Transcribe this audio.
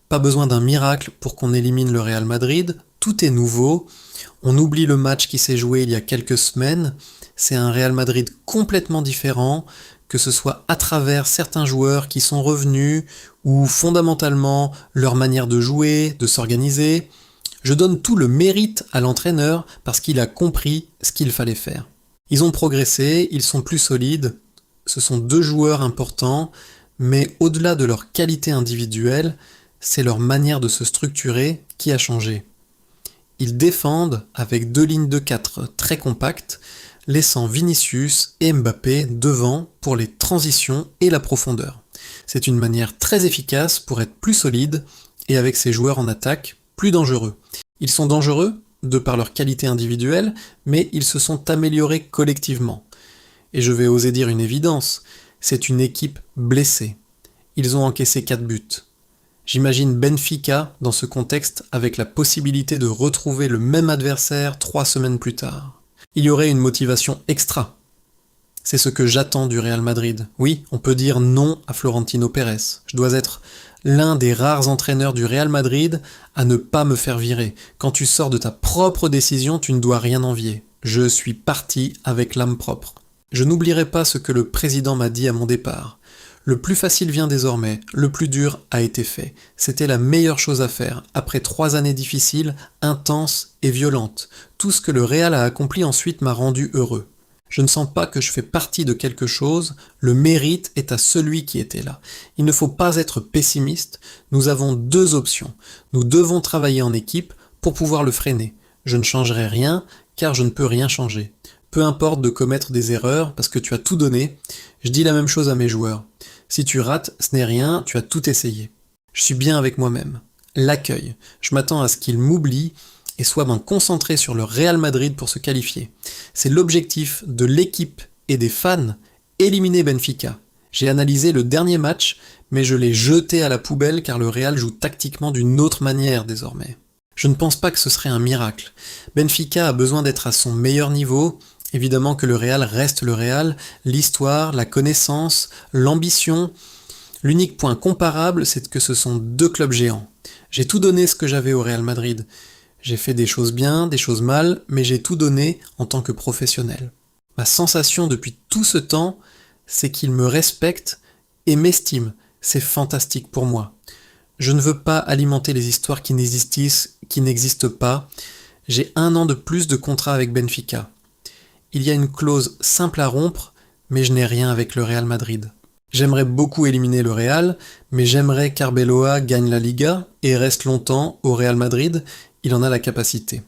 Pas besoin d'un miracle pour qu'on élimine le Real Madrid, tout est nouveau, on oublie le match qui s'est joué il y a quelques semaines, c'est un Real Madrid complètement différent, que ce soit à travers certains joueurs qui sont revenus, ou fondamentalement leur manière de jouer, de s'organiser. Je donne tout le mérite à l'entraîneur parce qu'il a compris ce qu'il fallait faire. Ils ont progressé, ils sont plus solides, ce sont deux joueurs importants, mais au-delà de leur qualité individuelle, c'est leur manière de se structurer qui a changé. Ils défendent avec deux lignes de 4 très compactes, laissant Vinicius et Mbappé devant pour les transitions et la profondeur. C'est une manière très efficace pour être plus solide et avec ces joueurs en attaque plus dangereux. Ils sont dangereux de par leur qualité individuelle, mais ils se sont améliorés collectivement. Et je vais oser dire une évidence, c'est une équipe blessée. Ils ont encaissé 4 buts. J'imagine Benfica dans ce contexte avec la possibilité de retrouver le même adversaire 3 semaines plus tard. Il y aurait une motivation extra. C'est ce que j'attends du Real Madrid. Oui, on peut dire non à Florentino Pérez. Je dois être l'un des rares entraîneurs du Real Madrid à ne pas me faire virer. Quand tu sors de ta propre décision, tu ne dois rien envier. Je suis parti avec l'âme propre. Je n'oublierai pas ce que le président m'a dit à mon départ. Le plus facile vient désormais, le plus dur a été fait. C'était la meilleure chose à faire, après 3 années difficiles, intenses et violentes. Tout ce que le Real a accompli ensuite m'a rendu heureux. Je ne sens pas que je fais partie de quelque chose, le mérite est à celui qui était là. Il ne faut pas être pessimiste, nous avons 2 options. Nous devons travailler en équipe pour pouvoir le freiner. Je ne changerai rien, car je ne peux rien changer. Peu importe de commettre des erreurs, parce que tu as tout donné, je dis la même chose à mes joueurs. Si tu rates, ce n'est rien, tu as tout essayé. Je suis bien avec moi-même. L'accueil. Je m'attends à ce qu'il m'oublie et soit concentré sur le Real Madrid pour se qualifier. C'est l'objectif de l'équipe et des fans, éliminer Benfica. J'ai analysé le dernier match, mais je l'ai jeté à la poubelle car le Real joue tactiquement d'une autre manière désormais. Je ne pense pas que ce serait un miracle. Benfica a besoin d'être à son meilleur niveau. Évidemment que le Real reste le Real, l'histoire, la connaissance, l'ambition. L'unique point comparable, c'est que ce sont 2 clubs géants. J'ai tout donné ce que j'avais au Real Madrid. J'ai fait des choses bien, des choses mal, mais j'ai tout donné en tant que professionnel. Ma sensation depuis tout ce temps, c'est qu'ils me respectent et m'estiment. C'est fantastique pour moi. Je ne veux pas alimenter les histoires qui n'existent pas. J'ai 1 an de plus de contrat avec Benfica. Il y a une clause simple à rompre, mais je n'ai rien avec le Real Madrid. J'aimerais beaucoup éliminer le Real, mais j'aimerais qu'Arbeloa gagne la Liga et reste longtemps au Real Madrid, il en a la capacité.